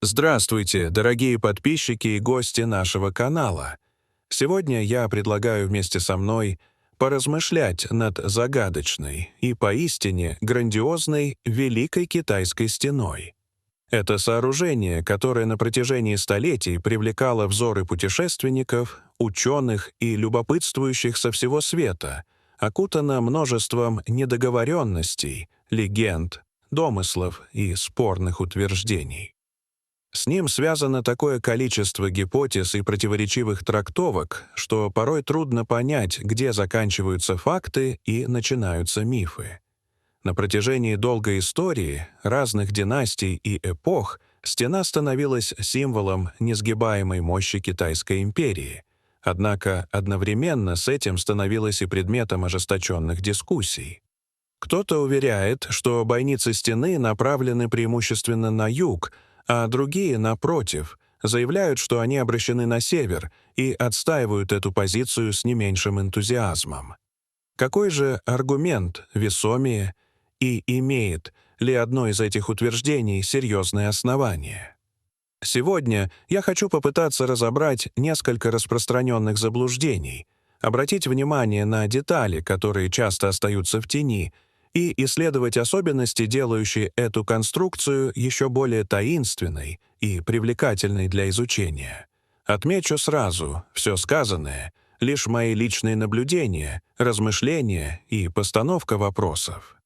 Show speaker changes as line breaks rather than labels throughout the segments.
Здравствуйте, дорогие подписчики и гости нашего канала. Сегодня я предлагаю вместе со мной поразмышлять над загадочной и поистине грандиозной Великой Китайской стеной. Это сооружение, которое на протяжении столетий привлекало взоры путешественников, ученых и любопытствующих со всего света, окутано множеством недоговоренностей, легенд, домыслов и спорных утверждений. С ним связано такое количество гипотез и противоречивых трактовок, что порой трудно понять, где заканчиваются факты и начинаются мифы. На протяжении долгой истории, разных династий и эпох, стена становилась символом несгибаемой мощи Китайской империи, однако одновременно с этим становилась и предметом ожесточенных дискуссий. Кто-то уверяет, что бойницы стены направлены преимущественно на юг, а другие, напротив, заявляют, что они обращены на север и отстаивают эту позицию с не меньшим энтузиазмом. Какой же аргумент весомее и имеет ли одно из этих утверждений серьезное основание? Сегодня я хочу попытаться разобрать несколько распространенных заблуждений, обратить внимание на детали, которые часто остаются в тени, и исследовать особенности, делающие эту конструкцию еще более таинственной и привлекательной для изучения. Отмечу сразу, все сказанное — лишь мои личные наблюдения, размышления и постановка вопросов.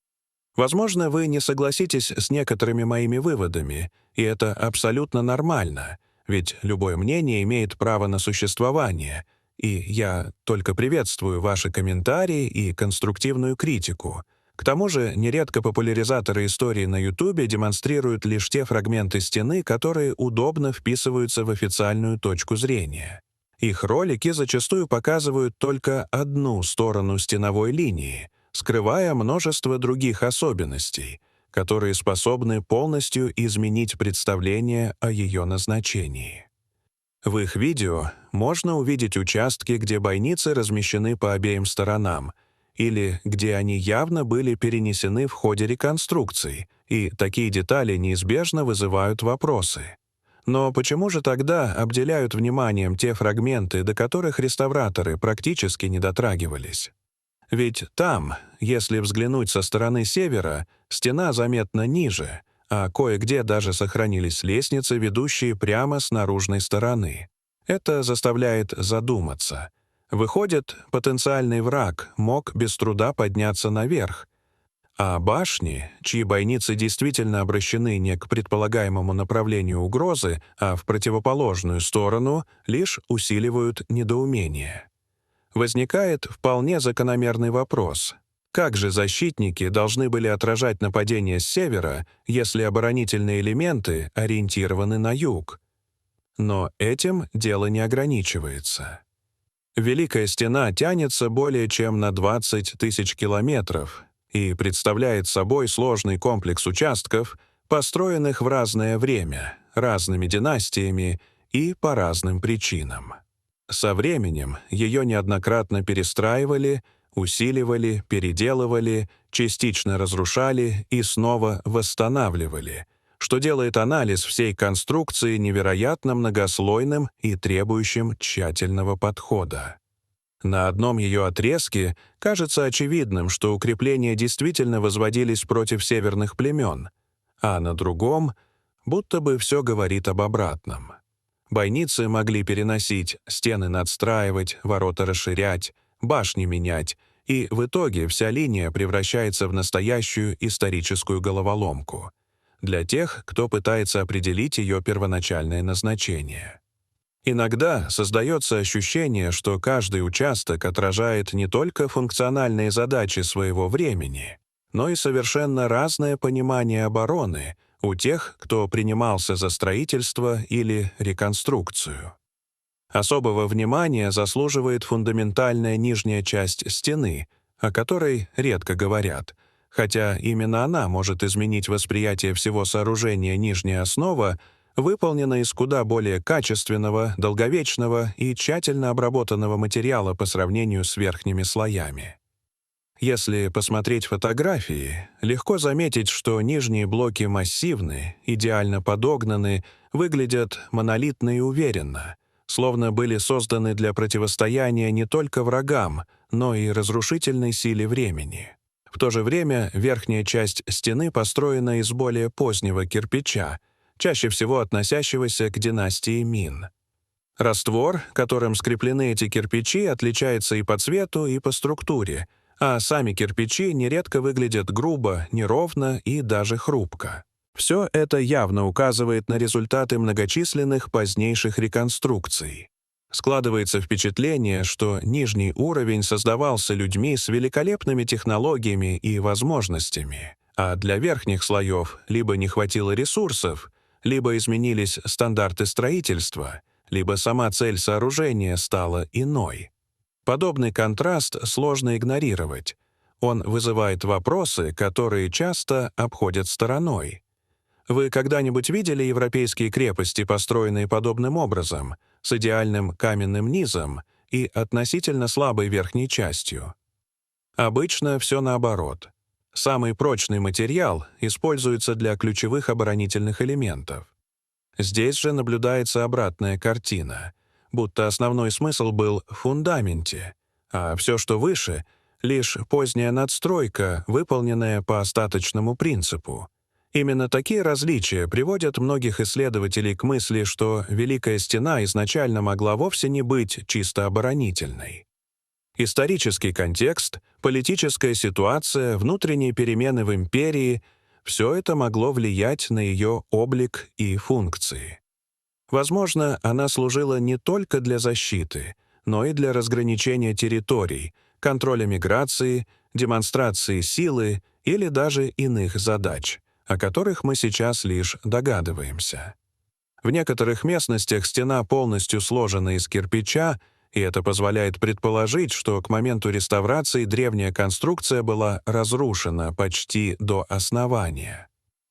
Возможно, вы не согласитесь с некоторыми моими выводами, и это абсолютно нормально, ведь любое мнение имеет право на существование, и я только приветствую ваши комментарии и конструктивную критику. К тому же, нередко популяризаторы истории на YouTube демонстрируют лишь те фрагменты стены, которые удобно вписываются в официальную точку зрения. Их ролики зачастую показывают только одну сторону стеновой линии, скрывая множество других особенностей, которые способны полностью изменить представление о ее назначении. В их видео можно увидеть участки, где бойницы размещены по обеим сторонам, или где они явно были перенесены в ходе реконструкций, и такие детали неизбежно вызывают вопросы. Но почему же тогда обделяют вниманием те фрагменты, до которых реставраторы практически не дотрагивались? Ведь там, если взглянуть со стороны севера, стена заметно ниже, а кое-где даже сохранились лестницы, ведущие прямо с наружной стороны. Это заставляет задуматься. Выходит, потенциальный враг мог без труда подняться наверх, а башни, чьи бойницы действительно обращены не к предполагаемому направлению угрозы, а в противоположную сторону, лишь усиливают недоумение. Возникает вполне закономерный вопрос. Как же защитники должны были отражать нападение с севера, если оборонительные элементы ориентированы на юг? Но этим дело не ограничивается. Великая стена тянется более чем на 20 тысяч километров и представляет собой сложный комплекс участков, построенных в разное время, разными династиями и по разным причинам. Со временем ее неоднократно перестраивали, усиливали, переделывали, частично разрушали и снова восстанавливали, что делает анализ всей конструкции невероятно многослойным и требующим тщательного подхода. На одном ее отрезке кажется очевидным, что укрепления действительно возводились против северных племен, а на другом будто бы все говорит об обратном. Бойницы могли переносить, стены надстраивать, ворота расширять, башни менять, и в итоге вся линия превращается в настоящую историческую головоломку для тех, кто пытается определить ее первоначальное назначение. Иногда создается ощущение, что каждый участок отражает не только функциональные задачи своего времени, но и совершенно разное понимание обороны у тех, кто принимался за строительство или реконструкцию. Особого внимания заслуживает фундаментальная нижняя часть стены, о которой редко говорят, хотя именно она может изменить восприятие всего сооружения. Нижняя основа выполнена из куда более качественного, долговечного и тщательно обработанного материала по сравнению с верхними слоями. Если посмотреть фотографии, легко заметить, что нижние блоки массивны, идеально подогнаны, выглядят монолитно и уверенно, словно были созданы для противостояния не только врагам, но и разрушительной силе времени. В то же время верхняя часть стены построена из более позднего кирпича, чаще всего относящегося к династии Мин. Раствор, которым скреплены эти кирпичи, отличается и по цвету, и по структуре, а сами кирпичи нередко выглядят грубо, неровно и даже хрупко. Все это явно указывает на результаты многочисленных позднейших реконструкций. Складывается впечатление, что нижний уровень создавался людьми с великолепными технологиями и возможностями, а для верхних слоев либо не хватило ресурсов, либо изменились стандарты строительства, либо сама цель сооружения стала иной. Подобный контраст сложно игнорировать. Он вызывает вопросы, которые часто обходят стороной. Вы когда-нибудь видели европейские крепости, построенные подобным образом, с идеальным каменным низом и относительно слабой верхней частью? Обычно все наоборот. Самый прочный материал используется для ключевых оборонительных элементов. Здесь же наблюдается обратная картина, будто основной смысл был в фундаменте, а все, что выше, лишь поздняя надстройка, выполненная по остаточному принципу. Именно такие различия приводят многих исследователей к мысли, что Великая Стена изначально могла вовсе не быть чисто оборонительной. Исторический контекст, политическая ситуация, внутренние перемены в империи — все это могло влиять на ее облик и функции. Возможно, она служила не только для защиты, но и для разграничения территорий, контроля миграции, демонстрации силы или даже иных задач, о которых мы сейчас лишь догадываемся. В некоторых местностях стена полностью сложена из кирпича, и это позволяет предположить, что к моменту реставрации древняя конструкция была разрушена почти до основания.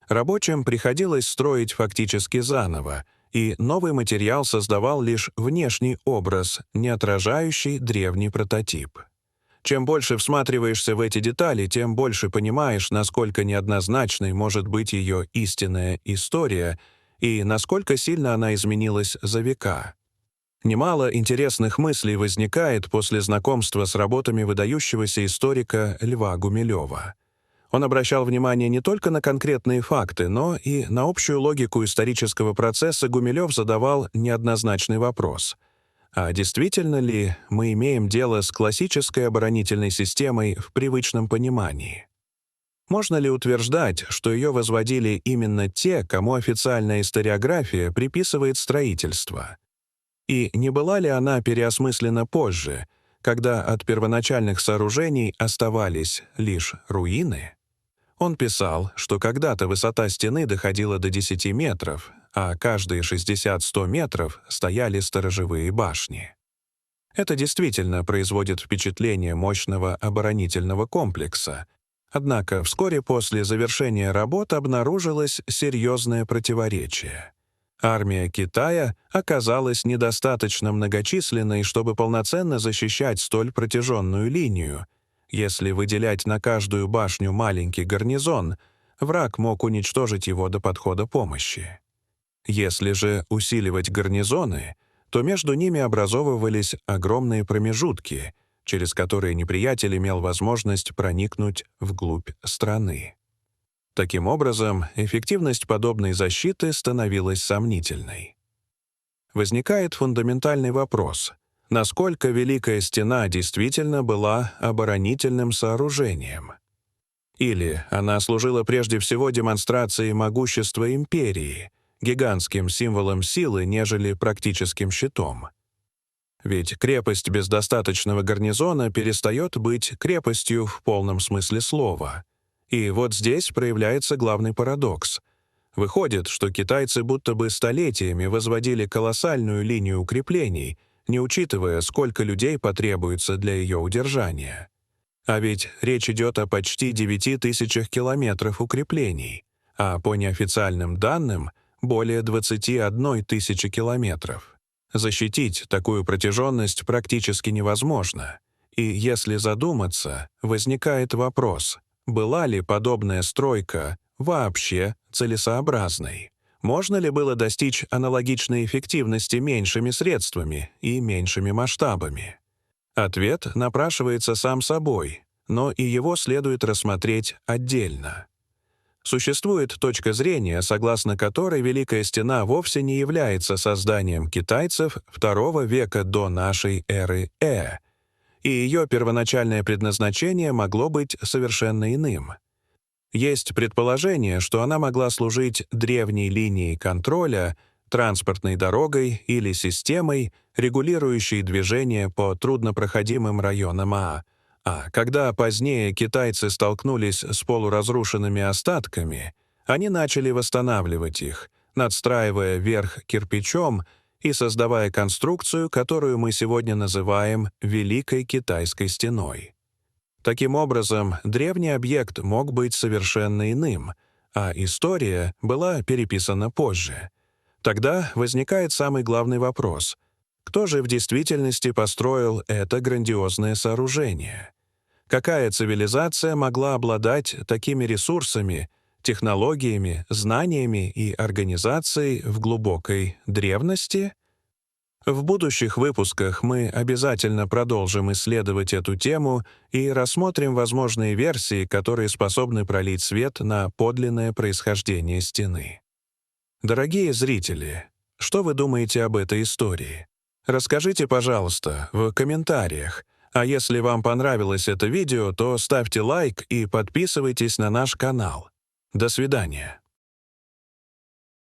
Рабочим приходилось строить фактически заново, и новый материал создавал лишь внешний образ, не отражающий древний прототип. Чем больше всматриваешься в эти детали, тем больше понимаешь, насколько неоднозначной может быть ее истинная история и насколько сильно она изменилась за века. Немало интересных мыслей возникает после знакомства с работами выдающегося историка Льва Гумилева. Он обращал внимание не только на конкретные факты, но и на общую логику исторического процесса. Гумилев задавал неоднозначный вопрос: а действительно ли мы имеем дело с классической оборонительной системой в привычном понимании? Можно ли утверждать, что ее возводили именно те, кому официальная историография приписывает строительство? И не была ли она переосмыслена позже, когда от первоначальных сооружений оставались лишь руины? Он писал, что когда-то высота стены доходила до 10 метров, а каждые 60-100 метров стояли сторожевые башни. Это действительно производит впечатление мощного оборонительного комплекса. Однако вскоре после завершения работ обнаружилось серьезное противоречие. Армия Китая оказалась недостаточно многочисленной, чтобы полноценно защищать столь протяженную линию. Если выделять на каждую башню маленький гарнизон, враг мог уничтожить его до подхода помощи. Если же усиливать гарнизоны, то между ними образовывались огромные промежутки, через которые неприятель имел возможность проникнуть вглубь страны. Таким образом, эффективность подобной защиты становилась сомнительной. Возникает фундаментальный вопрос: насколько Великая Стена действительно была оборонительным сооружением? Или она служила прежде всего демонстрацией могущества империи, гигантским символом силы, нежели практическим щитом? Ведь крепость без достаточного гарнизона перестает быть крепостью в полном смысле слова. И вот здесь проявляется главный парадокс. Выходит, что китайцы будто бы столетиями возводили колоссальную линию укреплений, не учитывая, сколько людей потребуется для ее удержания. А ведь речь идет о почти 9000 километров укреплений, а по неофициальным данным — более 21 тысячи километров. Защитить такую протяженность практически невозможно, И если задуматься, возникает вопрос, была ли подобная стройка вообще целесообразной? Можно ли было достичь аналогичной эффективности меньшими средствами и меньшими масштабами? Ответ напрашивается сам собой, но и его следует рассмотреть отдельно. Существует точка зрения, согласно которой Великая Стена вовсе не является созданием китайцев II века до нашей эры и ее первоначальное предназначение могло быть совершенно иным. Есть предположение, что она могла служить древней линией контроля, транспортной дорогой или системой, регулирующей движение по труднопроходимым районам А когда позднее китайцы столкнулись с полуразрушенными остатками, они начали восстанавливать их, надстраивая верх кирпичом и создавая конструкцию, которую мы сегодня называем Великой Китайской стеной. Таким образом, древний объект мог быть совершенно иным, а история была переписана позже. Тогда возникает самый главный вопрос: кто же в действительности построил это грандиозное сооружение? Какая цивилизация могла обладать такими ресурсами, технологиями, знаниями и организацией в глубокой древности? В будущих выпусках мы обязательно продолжим исследовать эту тему и рассмотрим возможные версии, которые способны пролить свет на подлинное происхождение стены. Дорогие зрители, что вы думаете об этой истории? Расскажите, пожалуйста, в комментариях. А если вам понравилось это видео, то ставьте лайк и подписывайтесь на наш канал. До свидания.